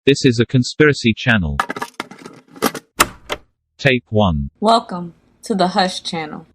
This is a conspiracy channel. Tape 1. Welcome to the Hush channel.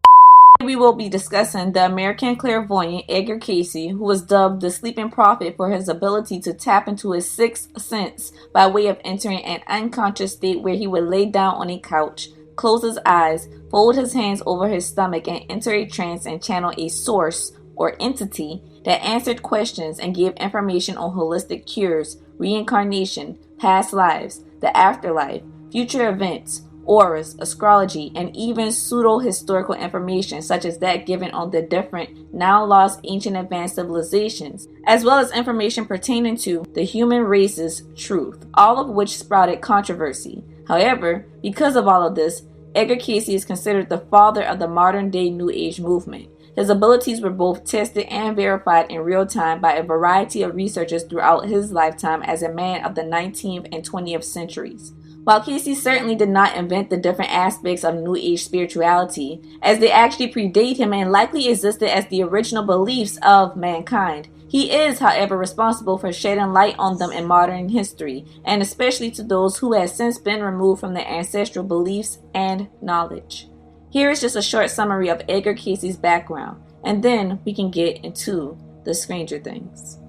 We will be discussing the American clairvoyant Edgar Cayce, who was dubbed the sleeping prophet for his ability to tap into his sixth sense by way of entering an unconscious state where he would lay down on a couch, close his eyes, fold his hands over his stomach, and enter a trance and channel a source or entity that answered questions and gave information on holistic cures, reincarnation, past lives, the afterlife, future events, auras, astrology, and even pseudo-historical information such as that given on the different, now lost ancient advanced civilizations, as well as information pertaining to the human race's truth, all of which sprouted controversy. However, because of all of this, Edgar Cayce is considered the father of the modern-day New Age movement. His abilities were both tested and verified in real time by a variety of researchers throughout his lifetime as a man of the 19th and 20th centuries. While Cayce certainly did not invent the different aspects of New Age spirituality, as they actually predate him and likely existed as the original beliefs of mankind, he is, however, responsible for shedding light on them in modern history, and especially to those who have since been removed from their ancestral beliefs and knowledge. Here is just a short summary of Edgar Cayce's background, and then we can get into the stranger things.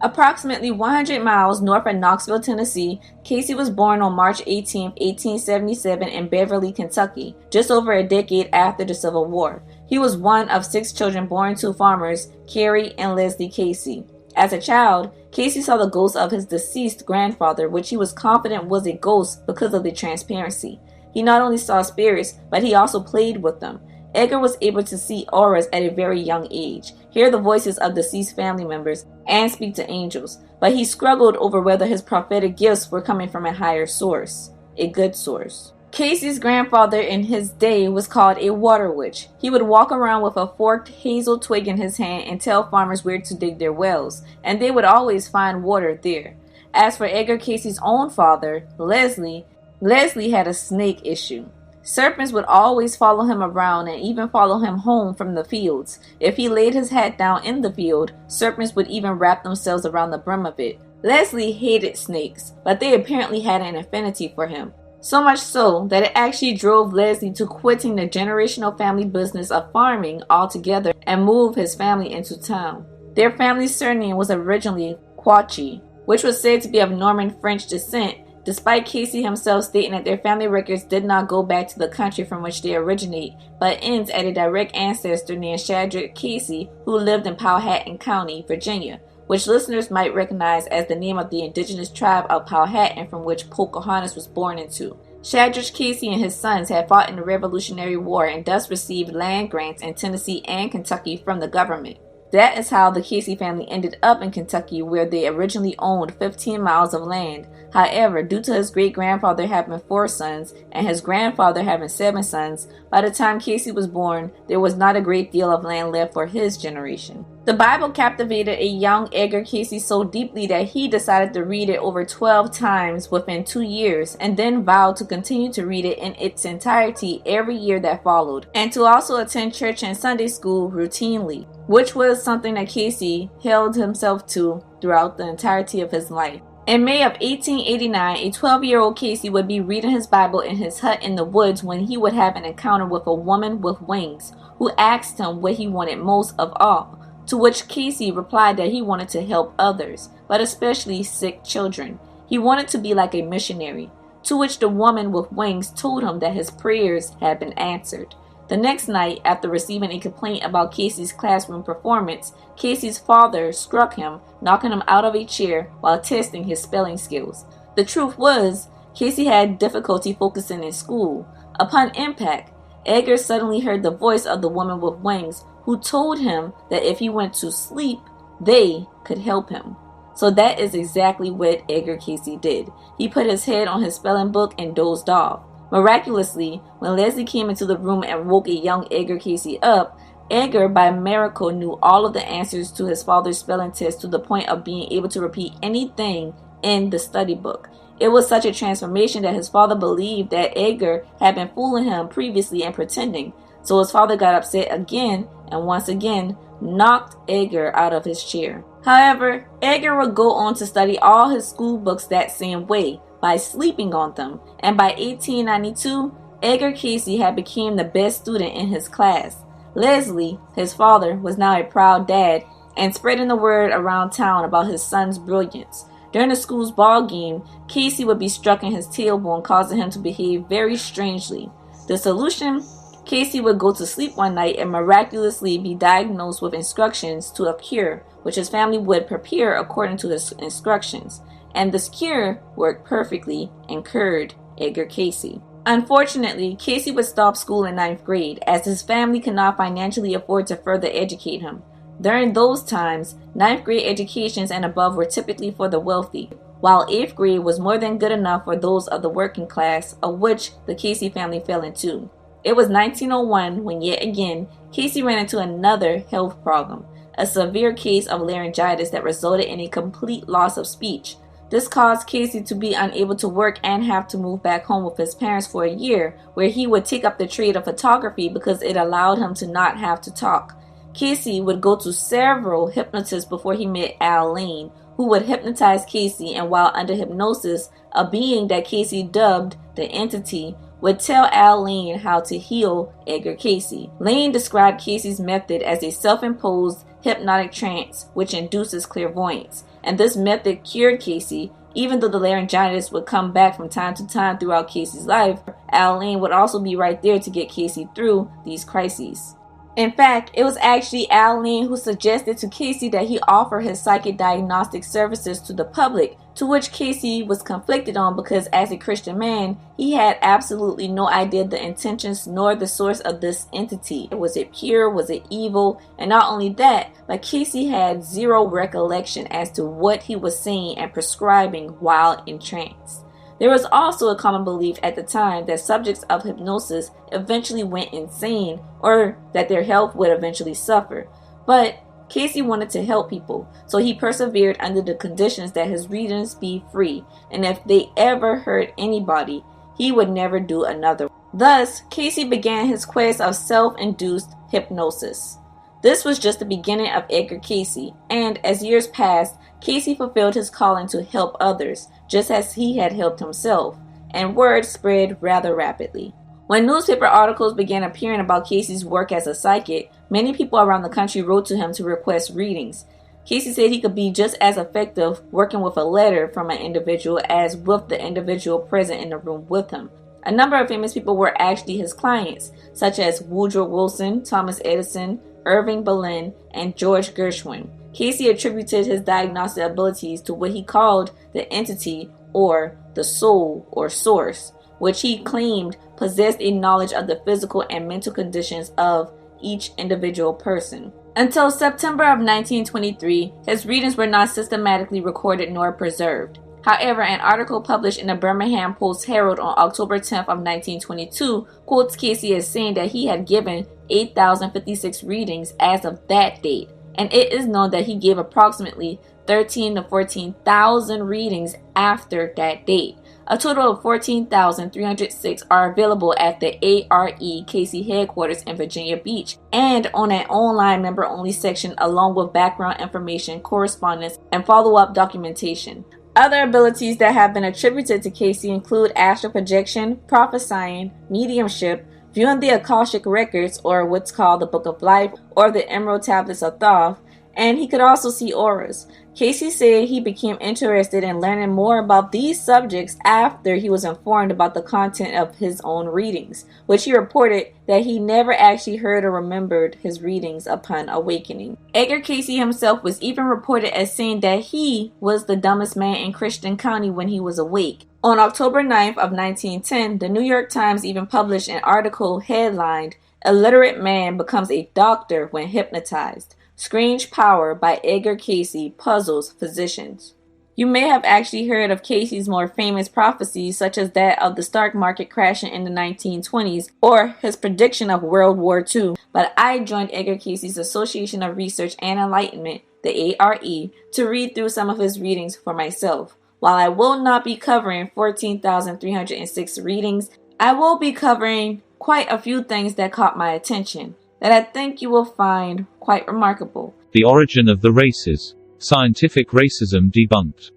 Approximately 100 miles north of Knoxville, Tennessee, Cayce was born on March 18, 1877 in Beverly, Kentucky, just over a decade after the Civil War. He was one of 6 children born to farmers, Carrie and Leslie Cayce. As a child, Cayce saw the ghost of his deceased grandfather, which he was confident was a ghost because of the transparency. He not only saw spirits, but he also played with them. Edgar was able to see auras at a very young age, hear the voices of deceased family members, and speak to angels, but he struggled over whether his prophetic gifts were coming from a higher source, a good source. Cayce's grandfather in his day was called a water witch. He would walk around with a forked hazel twig in his hand and tell farmers where to dig their wells, and they would always find water there. As for Edgar Cayce's own father, Leslie had a snake issue. Serpents would always follow him around and even follow him home from the fields. If he laid his hat down in the field, serpents would even wrap themselves around the brim of it. Leslie hated snakes, but they apparently had an affinity for him. So much so that it actually drove Leslie to quitting the generational family business of farming altogether and move his family into town. Their family's surname was originally Cayce, which was said to be of Norman French descent, despite Cayce himself stating that their family records did not go back to the country from which they originate, but ends at a direct ancestor named Shadrach Cayce, who lived in Powhatan County, Virginia, which listeners might recognize as the name of the indigenous tribe of Powhatan from which Pocahontas was born into. Shadrach Cayce and his sons had fought in the Revolutionary War and thus received land grants in Tennessee and Kentucky from the government. That is how the Cayce family ended up in Kentucky, where they originally owned 15 miles of land. However, due to his great-grandfather having 4 sons and his grandfather having 7 sons, by the time Cayce was born, there was not a great deal of land left for his generation. The Bible captivated a young Edgar Cayce so deeply that he decided to read it over 12 times within 2 years, and then vowed to continue to read it in its entirety every year that followed, and to also attend church and Sunday school routinely, which was something that Cayce held himself to throughout the entirety of his life. In May of 1889, a 12-year-old Cayce would be reading his Bible in his hut in the woods when he would have an encounter with a woman with wings, who asked him what he wanted most of all, to which Cayce replied that he wanted to help others, but especially sick children. He wanted to be like a missionary, to which the woman with wings told him that his prayers had been answered. The next night, after receiving a complaint about Cayce's classroom performance, Cayce's father struck him, knocking him out of a chair while testing his spelling skills. The truth was, Cayce had difficulty focusing in school. Upon impact, Edgar suddenly heard the voice of the woman with wings, who told him that if he went to sleep, they could help him. So that is exactly what Edgar Cayce did. He put his head on his spelling book and dozed off. Miraculously, when Leslie came into the room and woke a young Edgar Cayce up, Edgar by miracle knew all of the answers to his father's spelling test to the point of being able to repeat anything in the study book. It was such a transformation that his father believed that Edgar had been fooling him previously and pretending. So his father got upset again and once again knocked Edgar out of his chair. However, Edgar would go on to study all his school books that same way by sleeping on them, and by 1892, Edgar Cayce had become the best student in his class. Leslie, his father, was now a proud dad and spreading the word around town about his son's brilliance. During the school's ball game, Cayce would be stroking his tailbone, causing him to behave very strangely. The solution? Cayce would go to sleep one night and miraculously be diagnosed with instructions to a cure, which his family would prepare according to his instructions. And this cure worked perfectly and cured Edgar Cayce. Unfortunately, Cayce would stop school in 9th grade as his family could not financially afford to further educate him. During those times, 9th grade educations and above were typically for the wealthy, while 8th grade was more than good enough for those of the working class, of which the Cayce family fell into. It was 1901 when yet again, Cayce ran into another health problem, a severe case of laryngitis that resulted in a complete loss of speech. This caused Cayce to be unable to work and have to move back home with his parents for a year, where he would take up the trade of photography because it allowed him to not have to talk. Cayce would go to several hypnotists before he met Al Lane, who would hypnotize Cayce, and while under hypnosis, a being that Cayce dubbed the Entity would tell Al Lane how to heal Edgar Cayce. Lane described Cayce's method as a self-imposed hypnotic trance which induces clairvoyance, and this method cured Cayce. Even though the laryngitis would come back from time to time throughout Cayce's life, Al Lane would also be right there to get Cayce through these crises. In fact, it was actually Al Lane who suggested to Cayce that he offer his psychic diagnostic services to the public, to which Cayce was conflicted on because as a Christian man, he had absolutely no idea the intentions nor the source of this entity. Was it pure? Was it evil? And not only that, but Cayce had zero recollection as to what he was saying and prescribing while in trance. There was also a common belief at the time that subjects of hypnosis eventually went insane or that their health would eventually suffer. But Cayce wanted to help people, so he persevered under the conditions that his readings be free, and if they ever hurt anybody, he would never do another. Thus, Cayce began his quest of self-induced hypnosis. This was just the beginning of Edgar Cayce, and as years passed, Cayce fulfilled his calling to help others, just as he had helped himself, and word spread rather rapidly. When newspaper articles began appearing about Cayce's work as a psychic, many people around the country wrote to him to request readings. Cayce said he could be just as effective working with a letter from an individual as with the individual present in the room with him. A number of famous people were actually his clients, such as Woodrow Wilson, Thomas Edison, Irving Berlin, and George Gershwin. Cayce attributed his diagnostic abilities to what he called the entity or the soul or source, which he claimed possessed a knowledge of the physical and mental conditions of each individual person. Until September of 1923, his readings were not systematically recorded nor preserved. However, an article published in the Birmingham Post-Herald on October 10th of 1922 quotes Cayce as saying that he had given 8,056 readings as of that date, and it is known that he gave approximately 13,000 to 14,000 readings after that date. A total of 14,306 are available at the ARE Cayce headquarters in Virginia Beach and on an online member-only section along with background information, correspondence, and follow-up documentation. Other abilities that have been attributed to Cayce include astral projection, prophesying, mediumship, viewing the Akashic records, or what's called the Book of Life, or the Emerald Tablets of Thoth, and he could also see auras. Cayce said he became interested in learning more about these subjects after he was informed about the content of his own readings, which he reported that he never actually heard or remembered his readings upon awakening. Edgar Cayce himself was even reported as saying that he was the dumbest man in Christian County when he was awake. On October 9th of 1910, the New York Times even published an article headlined, "Illiterate Man Becomes a Doctor When Hypnotized. Strange Power by Edgar Cayce Puzzles Physicians." You may have actually heard of Cayce's more famous prophecies, such as that of the stock market crashing in the 1920s or his prediction of World War II, but I joined Edgar Cayce's Association of Research and Enlightenment, the ARE, to read through some of his readings for myself. While I will not be covering 14,306 readings, I will be covering quite a few things that caught my attention. that I think you will find quite remarkable. The origin of the races. Scientific racism debunked.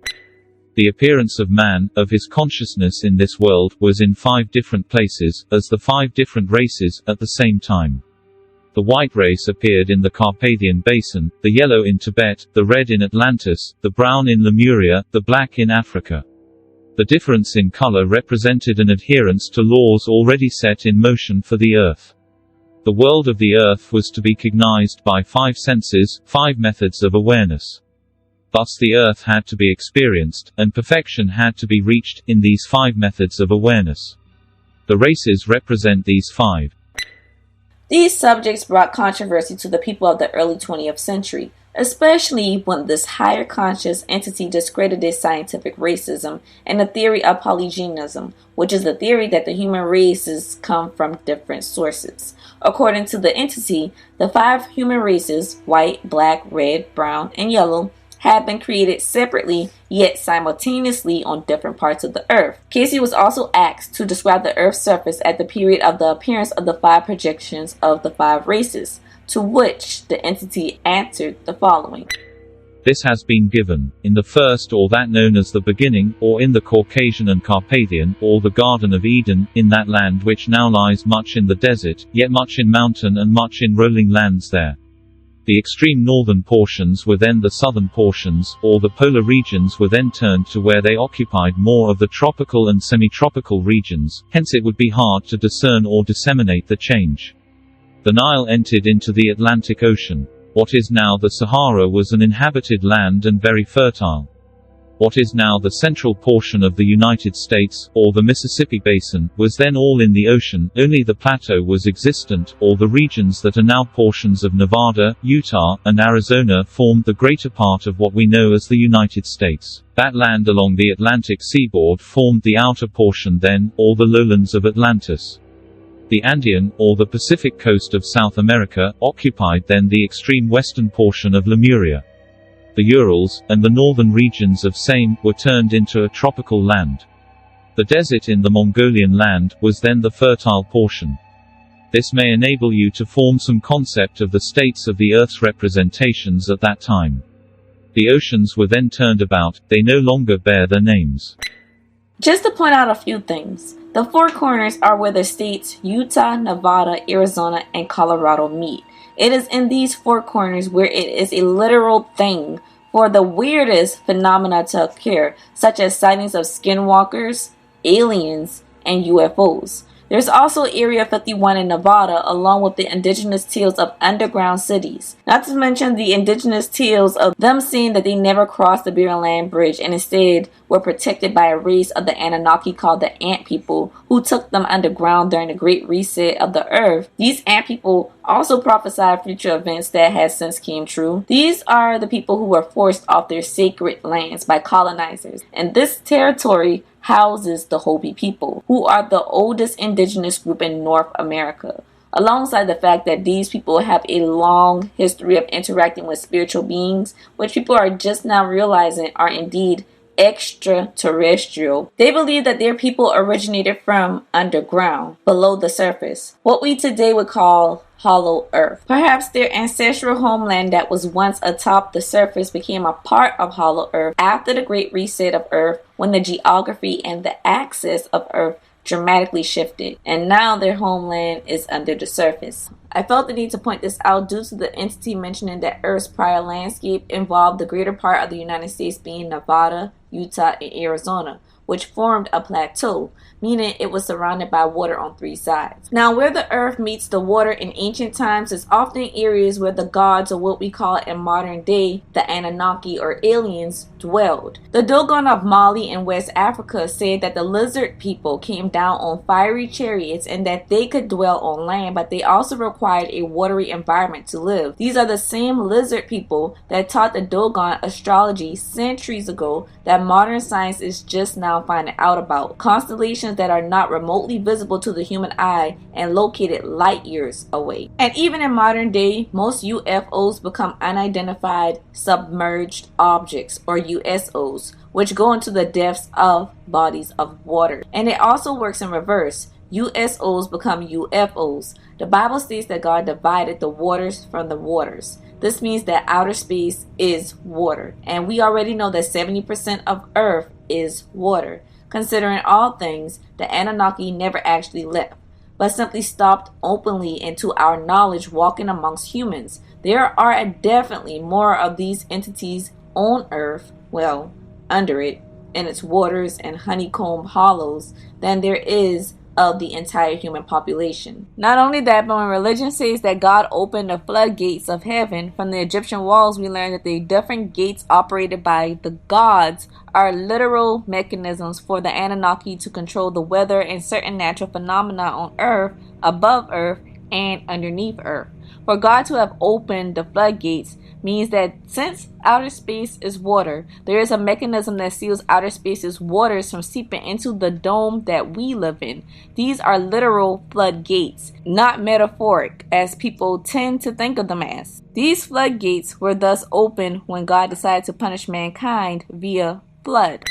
The appearance of man, of his consciousness in this world, was in 5 different places, as the 5 different races, at the same time. The white race appeared in the Carpathian Basin, the yellow in Tibet, the red in Atlantis, the brown in Lemuria, the black in Africa. The difference in color represented an adherence to laws already set in motion for the Earth. The world of the Earth was to be cognized by 5 senses, 5 methods of awareness. Thus the Earth had to be experienced, and perfection had to be reached, in these 5 methods of awareness. The races represent these 5. These subjects brought controversy to the people of the early 20th century, especially when this higher conscious entity discredited scientific racism and the theory of polygenism, which is the theory that the human races come from different sources. According to the entity, the 5 human races, white, black, red, brown, and yellow, had been created separately yet simultaneously on different parts of the Earth. Cayce was also asked to describe the Earth's surface at the period of the appearance of the 5 projections of the 5 races, to which the entity answered the following. This has been given, in the first or that known as the beginning, or in the Caucasian and Carpathian, or the Garden of Eden, in that land which now lies much in the desert, yet much in mountain and much in rolling lands there. The extreme northern portions were then the southern portions, or the polar regions were then turned to where they occupied more of the tropical and semi-tropical regions, hence it would be hard to discern or disseminate the change. The Nile entered into the Atlantic Ocean. What is now the Sahara was an inhabited land and very fertile. What is now the central portion of the United States, or the Mississippi Basin, was then all in the ocean, only the plateau was existent, or the regions that are now portions of Nevada, Utah, and Arizona formed the greater part of what we know as the United States. That land along the Atlantic seaboard formed the outer portion then, or the lowlands of Atlantis. The Andean, or the Pacific coast of South America, occupied then the extreme western portion of Lemuria. The Urals, and the northern regions of same, were turned into a tropical land. The desert in the Mongolian land, was then the fertile portion. This may enable you to form some concept of the states of the Earth's representations at that time. The oceans were then turned about, they no longer bear their names. Just to point out a few things, the 4 corners are where the states Utah, Nevada, Arizona, and Colorado meet. It is in these 4 corners where it is a literal thing for the weirdest phenomena to occur, such as sightings of skinwalkers, aliens, and UFOs. There's also Area 51 in Nevada, along with the indigenous tales of underground cities. Not to mention the indigenous tales of them saying that they never crossed the Bering Land Bridge and instead were protected by a race of the Anunnaki called the Ant People, who took them underground during the Great Reset of the Earth. These Ant People also prophesied future events that has since came true. These are the people who were forced off their sacred lands by colonizers, and this territory houses the Hopi people, who are the oldest indigenous group in North America. Alongside the fact that these people have a long history of interacting with spiritual beings, which people are just now realizing are indeed extraterrestrial. They believe that their people originated from underground, below the surface, what we today would call Hollow Earth. Perhaps their ancestral homeland that was once atop the surface became a part of Hollow Earth after the Great Reset of Earth, when the geography and the axis of Earth dramatically shifted, and now their homeland is under the surface. I felt the need to point this out due to the entity mentioning that Earth's prior landscape involved the greater part of the United States being Nevada, Utah, and Arizona, which formed a plateau, meaning it was surrounded by water on 3 sides. Now, where the earth meets the water in ancient times is often areas where the gods, or what we call in modern day the Anunnaki or aliens, dwelled. The Dogon of Mali in West Africa said that the lizard people came down on fiery chariots and that they could dwell on land, but they also required a watery environment to live. These are the same lizard people that taught the Dogon astrology centuries ago that modern science is just now finding out about. Constellations that are not remotely visible to the human eye and located light years away. And even in modern day, most UFOs become unidentified submerged objects, or USOs, which go into the depths of bodies of water. And it also works in reverse. USOs become UFOs. The Bible states that God divided the waters from the waters. This means that outer space is water. And we already know that 70% of Earth is water. Considering all things, the Anunnaki never actually left, but simply stopped openly and to our knowledge walking amongst humans. There are definitely more of these entities on Earth, well, under it, in its waters and honeycomb hollows, than there is of the entire human population. Not only that, but when religion says that God opened the floodgates of heaven, from the Egyptian walls we learn that the different gates operated by the gods are literal mechanisms for the Anunnaki to control the weather and certain natural phenomena on Earth, above Earth, and underneath Earth. For God to have opened the floodgates means that since outer space is water, there is a mechanism that seals outer space's waters from seeping into the dome that we live in. These are literal floodgates, not metaphoric, as people tend to think of them as. These floodgates were thus opened when God decided to punish mankind via flood.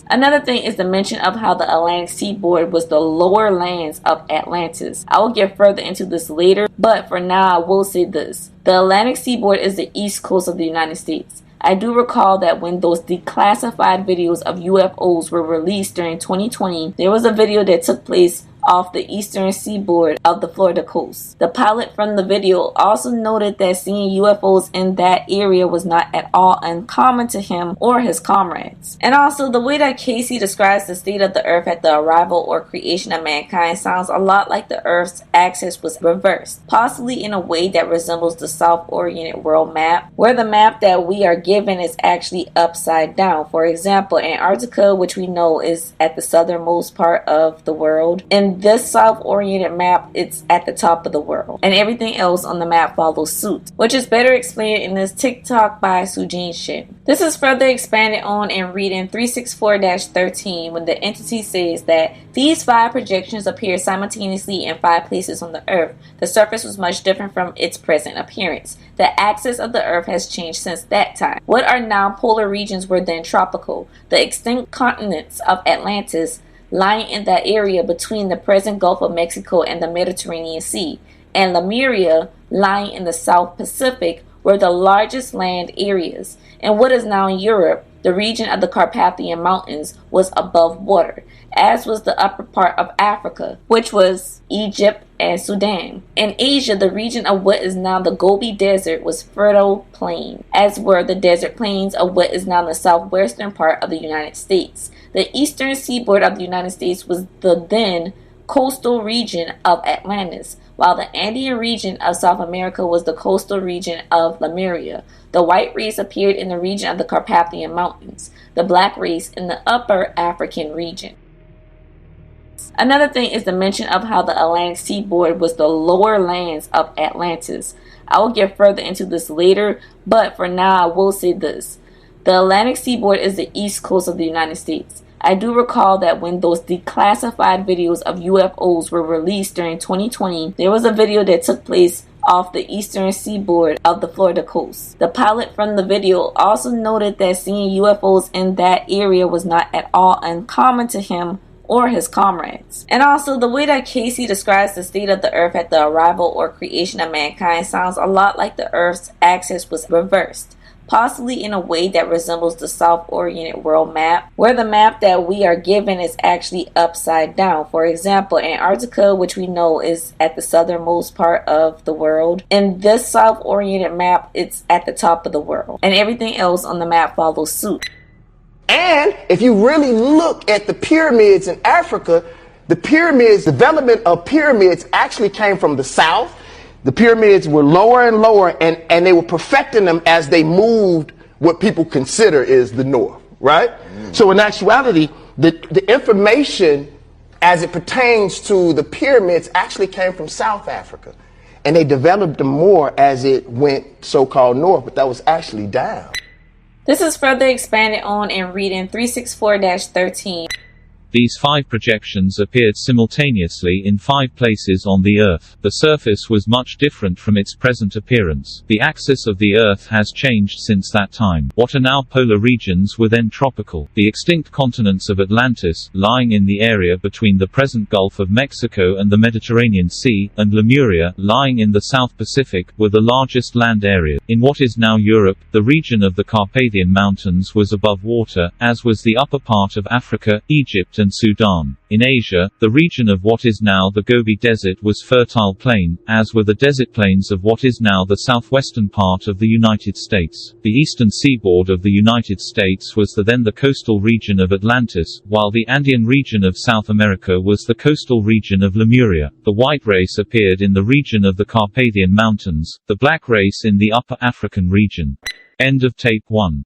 Another thing is the mention of how the Atlantic seaboard was the lower lands of Atlantis. I will get further into this later, but for now I will say this. The Atlantic seaboard is the east coast of the United States. I do recall that when those declassified videos of UFOs were released during 2020, there was a video that took place off the eastern seaboard of the Florida coast. The pilot from the video also noted that seeing UFOs in that area was not at all uncommon to him or his comrades. And also, the way that Cayce describes the state of the earth at the arrival or creation of mankind sounds a lot like the earth's axis was reversed, possibly in a way that resembles the south-oriented world map, where the map that we are given is actually upside down. For example, Antarctica, which we know is at the southernmost part of the world, in this south-oriented map, it's at the top of the world, and everything else on the map follows suit, which is better explained in this TikTok by Sujin Shin. This is further expanded on in reading 364-13 when the entity says that these 5 projections appear simultaneously in 5 places on the earth. The surface was much different from its present appearance. The axis of the earth has changed since that time. What are now polar regions were then tropical. The extinct continents of Atlantis lying in that area between the present Gulf of Mexico and the Mediterranean Sea, and Lemuria lying in the South Pacific were the largest land areas. And what is now Europe, the region of the Carpathian Mountains, was above water, as was the upper part of Africa, which was Egypt and Sudan. In Asia, the region of what is now the Gobi Desert was fertile plain, as were the desert plains of what is now the southwestern part of the United States. The eastern seaboard of the United States was the then coastal region of Atlantis, while the Andean region of South America was the coastal region of Lemuria. The white race appeared in the region of the Carpathian Mountains, the black race in the upper African region. Another thing is the mention of how the Atlantic seaboard was the lower lands of Atlantis. I will get further into this later, but for now I will say this. The Atlantic seaboard is the east coast of the United States. I do recall that when those declassified videos of UFOs were released during 2020, there was a video that took place off the eastern seaboard of the Florida coast. The pilot from the video also noted that seeing UFOs in that area was not at all uncommon to him or his comrades. And also, the way that Cayce describes the state of the earth at the arrival or creation of mankind sounds a lot like the earth's axis was reversed, possibly in a way that resembles the south-oriented world map, where the map that we are given is actually upside down. For example, Antarctica, which we know is at the southernmost part of the world, in this south-oriented map, it's at the top of the world, and everything else on the map follows suit. And if you really look at the pyramids in Africa, the development of pyramids actually came from the south. The pyramids were lower and lower, and they were perfecting them as they moved what people consider is the north, right? So in actuality, the information as it pertains to the pyramids actually came from South Africa. And they developed them more as it went so-called north, but that was actually down. This is further expanded on in reading 364-13. These 5 projections appeared simultaneously in 5 places on the Earth. The surface was much different from its present appearance. The axis of the Earth has changed since that time. What are now polar regions were then tropical. The extinct continents of Atlantis, lying in the area between the present Gulf of Mexico and the Mediterranean Sea, and Lemuria, lying in the South Pacific, were the largest land areas. In what is now Europe, the region of the Carpathian Mountains was above water, as was the upper part of Africa, Egypt and Sudan. In Asia, the region of what is now the Gobi Desert was fertile plain, as were the desert plains of what is now the southwestern part of the United States. The eastern seaboard of the United States was then the coastal region of Atlantis, while the Andean region of South America was the coastal region of Lemuria. The white race appeared in the region of the Carpathian Mountains, the black race in the upper African region. End of Tape 1.